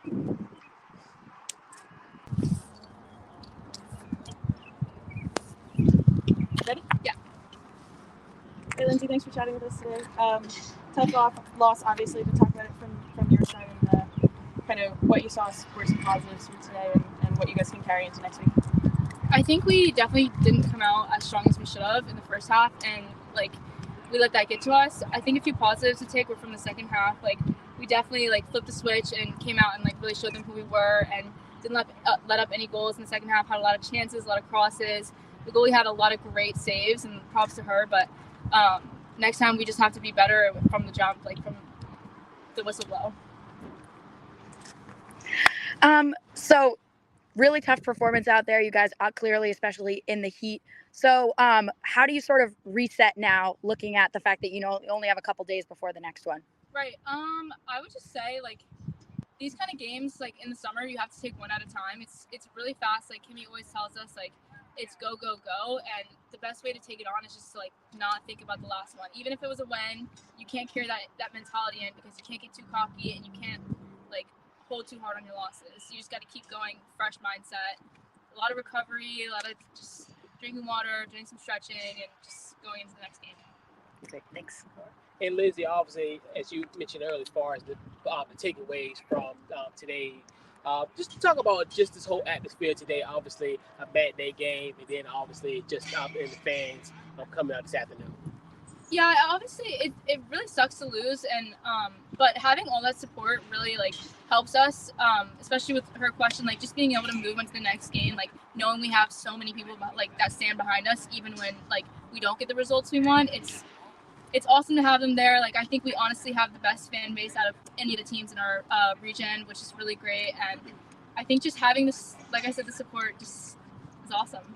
Ready? Yeah. Hey, Lindsay, thanks for chatting with us today. Tough loss, obviously, to talk about it from your side and kind of what you saw were some positives from today and what you guys can carry into next week. I think we definitely didn't come out as strong as we should have in the first half, and we let that get to us. I think a few positives to take were from the second half. We definitely flipped the switch and came out and really showed them who we were, and didn't let up any goals in the second half. Had a lot of chances, a lot of crosses. The goalie had a lot of great saves, and props to her. But next time we just have to be better from the jump, from the whistle blow. So really tough performance out there, you guys, clearly, especially in the heat. So how do you sort of reset now, looking at the fact that you only have a couple days before the next one? Right. I would just say these kind of games, in the summer, you have to take one at a time. It's really fast. Kimmy always tells us it's go, go, go, and the best way to take it on is just to not think about the last one. Even if it was a win, you can't carry that mentality in, because you can't get too cocky and you can't hold too hard on your losses. You just got to keep going, fresh mindset, a lot of recovery, a lot of just drinking water, doing some stretching, and just going into the next game. Great, thanks. And Lindsay, obviously, as you mentioned earlier, as far as the takeaways from today, just to talk about just this whole atmosphere today. Obviously, a bad day game, and then obviously just in the fans coming out this afternoon. Yeah, obviously it really sucks to lose, and but having all that support really helps us, especially with her question, just being able to move on to the next game, knowing we have so many people that stand behind us, even when we don't get the results we want. It's awesome to have them there. I think we honestly have the best fan base out of any of the teams in our region, which is really great. And I think just having this, like I said, the support just is awesome.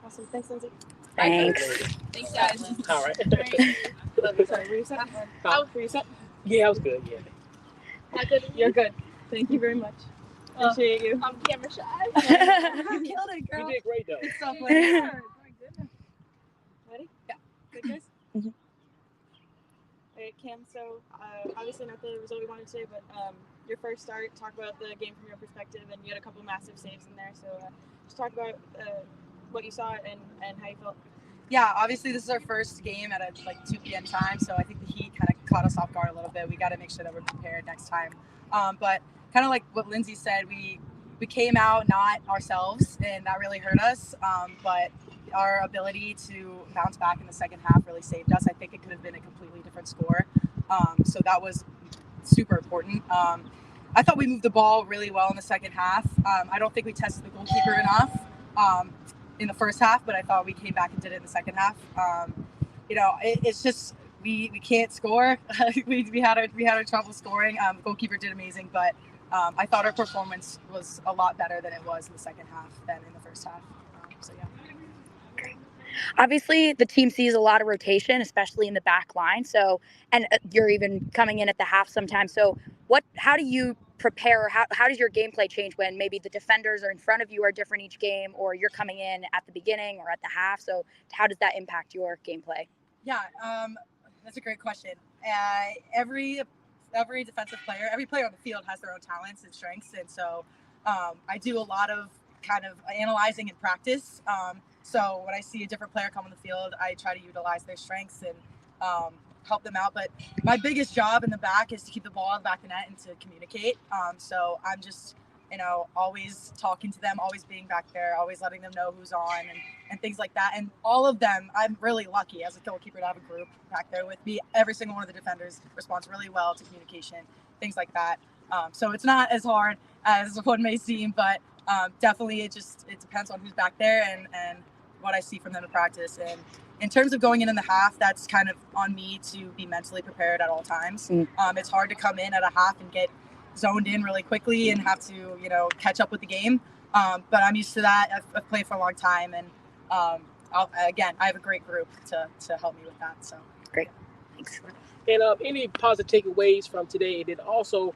Awesome. Thanks, Lindsay. Thanks. Thanks, guys. All right. Sorry, were you set? Were you set? Yeah, I was good. Yeah. Not good. You're good. Thank you very much. Appreciate you. I'm camera shy. You killed it, girl. You did great, though. Good stuff, Lindsay. Ready? Yeah. Good, guys? Mm-hmm. All right, Cam, so obviously not the result we wanted today, but your first start, talk about the game from your perspective, and you had a couple massive saves in there, so just talk about what you saw and how you felt. Yeah, obviously this is our first game at a 2 p.m. time, so I think the heat kind of caught us off guard a little bit. We got to make sure that we're prepared next time. But kind of like what Lindsay said, we came out not ourselves, and that really hurt us. But our ability to bounce back in the second half really saved us. I think it could have been a completely different score. So that was super important. I thought we moved the ball really well in the second half. I don't think we tested the goalkeeper enough in the first half, but I thought we came back and did it in the second half. It's just we can't score. we had our trouble scoring. The goalkeeper did amazing, but I thought our performance was a lot better than it was in the second half than in the first half. So yeah. Obviously, the team sees a lot of rotation, especially in the back line. So, and you're even coming in at the half sometimes. So, how do you prepare? How does your gameplay change when maybe the defenders are in front of you are different each game, or you're coming in at the beginning or at the half? So, how does that impact your gameplay? Yeah, that's a great question. Every defensive player, every player on the field has their own talents and strengths, and so I do a lot of kind of analyzing in practice. So when I see a different player come on the field, I try to utilize their strengths and help them out. But my biggest job in the back is to keep the ball in the back of the net and to communicate. So I'm just, always talking to them, always being back there, always letting them know who's on and things like that. And all of them, I'm really lucky as a goalkeeper to have a group back there with me. Every single one of the defenders responds really well to communication, things like that. So it's not as hard as one may seem, but definitely it depends on who's back there and what I see from them in practice. And in terms of going in the half, that's kind of on me to be mentally prepared at all times. It's hard to come in at a half and get zoned in really quickly and have to, catch up with the game. But I'm used to that. I've played for a long time, and I have a great group to help me with that. So great, thanks. And any positive takeaways from today? And then also,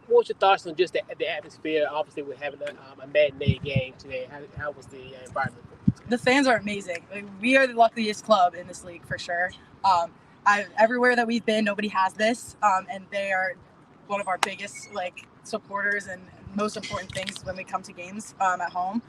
what's your thoughts on just the atmosphere? Obviously, we're having a matinee game today. How was the environment? The fans are amazing. We are the luckiest club in this league for sure. Everywhere that we've been, nobody has this, and they are one of our biggest like supporters and most important things when we come to games at home.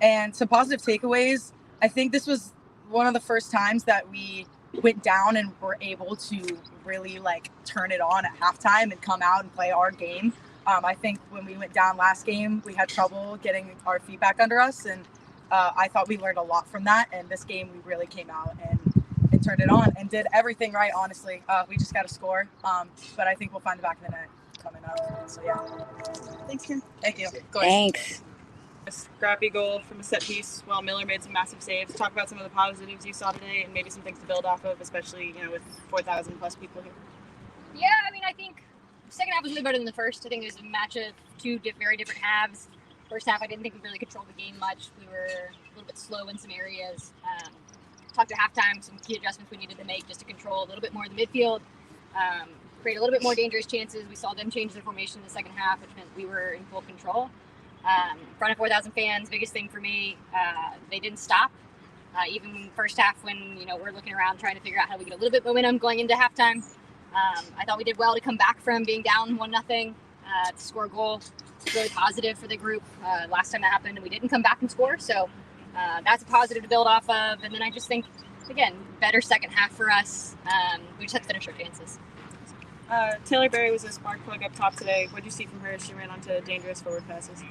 And some positive takeaways. I think this was one of the first times that we went down and were able to really like turn it on at halftime and come out and play our game. I think when we went down last game, we had trouble getting our feet back under us, and I thought we learned a lot from that. And this game, we really came out and turned it on and did everything right. Honestly, we just got to score, but I think we'll find the back of the net coming up. So yeah. Thanks, Kim. Thank you. Thanks. A scrappy goal from a set piece while Miller made some massive saves. Talk about some of the positives you saw today and maybe some things to build off of, especially with 4,000 plus people here. Yeah, I mean, I think the second half was really better than the first. I think it was a match of two very different halves. First half, I didn't think we really controlled the game much. We were a little bit slow in some areas. Talked to halftime, some key adjustments we needed to make just to control a little bit more of the midfield, create a little bit more dangerous chances. We saw them change their formation in the second half, which meant we were in full control. In front of 4,000 fans, biggest thing for me, they didn't stop. Even in the first half when, we're looking around trying to figure out how we get a little bit momentum going into halftime. I thought we did well to come back from being down 1-0 to score a goal. It's really positive for the group. Last time that happened, we didn't come back and score. So that's a positive to build off of. And then I just think, again, better second half for us. We just have to finish our chances. Taylor Berry was a spark plug up top today. What did you see from her as she ran onto dangerous forward passes?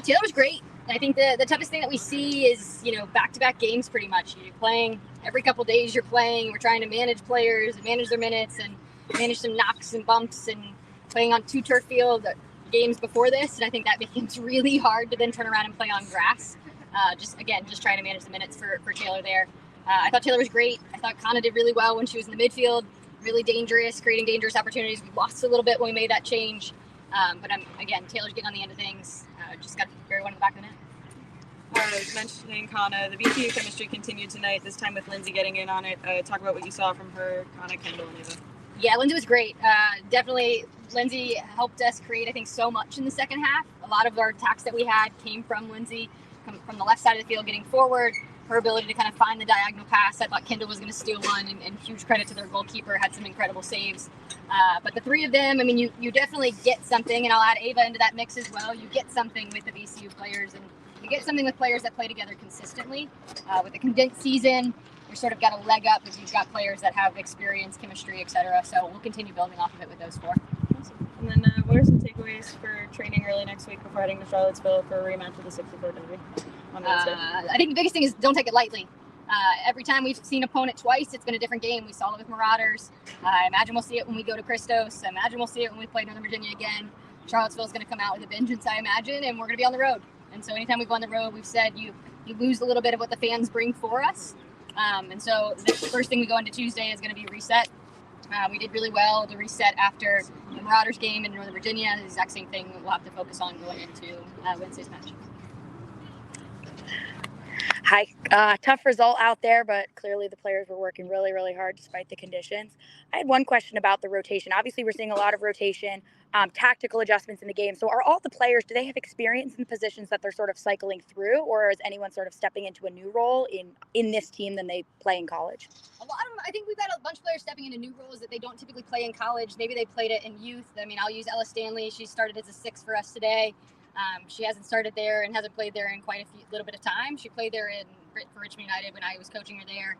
Taylor was great. I think the toughest thing that we see is, back-to-back games pretty much. You're playing every couple days you're playing. We're trying to manage players and manage their minutes and manage some knocks and bumps and playing on 2 turf field games before this. And I think that becomes really hard to then turn around and play on grass. Just trying to manage the minutes for Taylor there. I thought Taylor was great. I thought Kana did really well when she was in the midfield. Really dangerous, creating dangerous opportunities. We lost a little bit when we made that change. But Taylor's getting on the end of things. Just got to bury one in the back of the net. Mentioning Kana, the VCU chemistry continued tonight, this time with Lindsay getting in on it. Talk about what you saw from her, Kana, Kendall, and Ava. Yeah, Lindsay was great. Definitely, Lindsay helped us create, I think, so much in the second half. A lot of our attacks that we had came from Lindsay, from the left side of the field, getting forward. Her ability to kind of find the diagonal pass. I thought Kendall was going to steal one, and huge credit to their goalkeeper, had some incredible saves. But the three of them, I mean, you definitely get something, and I'll add Ava into that mix as well. You get something with the VCU players, and you get something with players that play together consistently. With a condensed season, you're sort of got a leg up because you've got players that have experience, chemistry, etc. So we'll continue building off of it with those 4. Awesome. And then what are some takeaways for training early next week before heading to Charlottesville for a rematch of the 64 derby on Wednesday? I think the biggest thing is don't take it lightly. Every time we've seen opponent twice, it's been a different game. We saw it with Marauders. I imagine we'll see it when we go to Christos. I imagine we'll see it when we play Northern Virginia again. Charlottesville's going to come out with a vengeance, I imagine, and we're going to be on the road. And so anytime we go on the road, we've said you lose a little bit of what the fans bring for us. And so the first thing we go into Tuesday is going to be reset. We did really well to reset after the Marauders game in Northern Virginia. The exact same thing we'll have to focus on going into Wednesday's match. Hi, tough result out there, but clearly the players were working really, really hard despite the conditions. I had one question about the rotation. Obviously, we're seeing a lot of rotation, tactical adjustments in the game. So are all the players, do they have experience in the positions that they're sort of cycling through, or is anyone sort of stepping into a new role in this team than they play in college? A lot of them, I think we've got a bunch of players stepping into new roles that they don't typically play in college. Maybe they played it in youth. I mean, I'll use Ella Stanley. She started as a 6 for us today. She hasn't started there and hasn't played there in quite a little bit of time. She played there for Richmond United when I was coaching her there.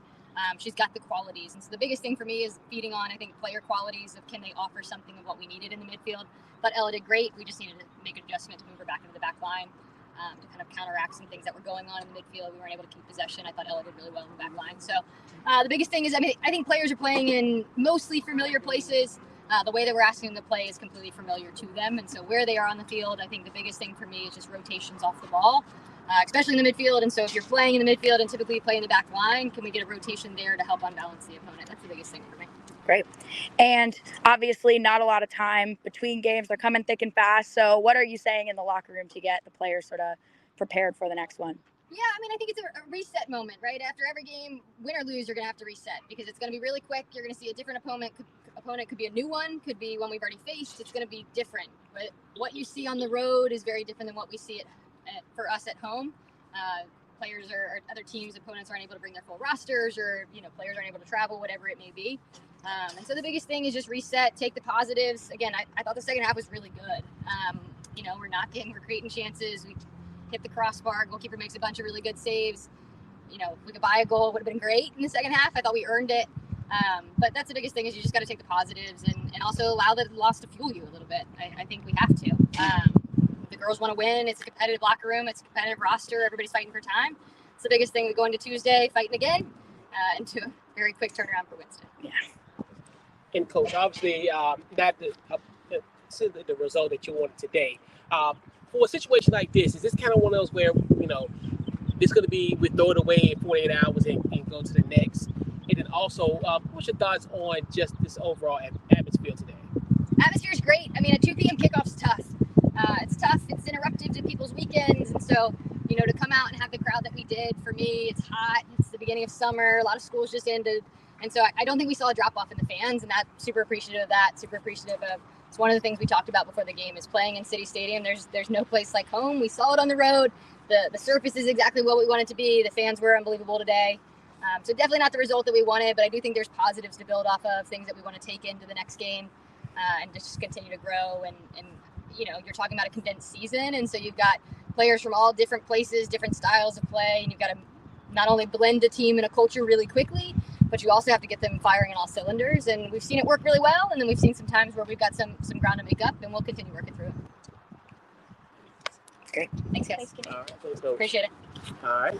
She's got the qualities. And so the biggest thing for me is feeding on, I think, player qualities of can they offer something of what we needed in the midfield. But Ella did great. We just needed to make an adjustment to move her back into the back line to kind of counteract some things that were going on in the midfield. We weren't able to keep possession. I thought Ella did really well in the back line. So the biggest thing is, I think players are playing in mostly familiar places. The way that we're asking them to play is completely familiar to them. And so where they are on the field, I think the biggest thing for me is just rotations off the ball, especially in the midfield. And so if you're playing in the midfield and typically play in the back line, can we get a rotation there to help unbalance the opponent? That's the biggest thing for me. Great. And obviously not a lot of time between games. They're coming thick and fast. So what are you saying in the locker room to get the players sort of prepared for the next one? Yeah, I think it's a reset moment, right? After every game, win or lose, you're going to have to reset because it's going to be really quick. You're going to see a different opponent. Opponent could be a new one, could be one we've already faced. It's going to be different. But what you see on the road is very different than what we see for us at home. Players or other teams, opponents aren't able to bring their full rosters, or players aren't able to travel, whatever it may be. And so the biggest thing is just reset, take the positives. Again, I thought the second half was really good. We're creating chances. We hit the crossbar. Goalkeeper makes a bunch of really good saves. We could buy a goal, would have been great in the second half. I thought we earned it. But that's the biggest thing is you just got to take the positives and also allow the loss to fuel you a little bit. I think we have to. The girls want to win. It's a competitive locker room. It's a competitive roster. Everybody's fighting for time. It's the biggest thing. We go into Tuesday fighting again into a very quick turnaround for Wednesday. Yeah. And Coach, obviously, not the result that you wanted today. For a situation like this, is this kind of one of those where, this going to be, we throw it away in 48 hours and go to the next? And then also, what's your thoughts on just this overall atmosphere today? Atmosphere is great. I mean, a 2 p.m. kickoff's tough. It's tough. It's interruptive to people's weekends. And so, to come out and have the crowd that we did, for me, it's hot. It's the beginning of summer. A lot of schools just ended. And so I don't think we saw a drop-off in the fans, and that's super appreciative of that, super appreciative of. It's one of the things we talked about before the game is playing in City Stadium. There's no place like home. We saw it on the road. The surface is exactly what we want it to be. The fans were unbelievable today. So definitely not the result that we wanted, but I do think there's positives to build off of, things that we want to take into the next game and just continue to grow. And you're talking about a condensed season, and so you've got players from all different places, different styles of play, and you've got to not only blend a team and a culture really quickly, but you also have to get them firing on all cylinders. And we've seen it work really well, and then we've seen some times where we've got some ground to make up, and we'll continue working through it. Great. Thanks, guys. All right, let's go. Appreciate it. All right.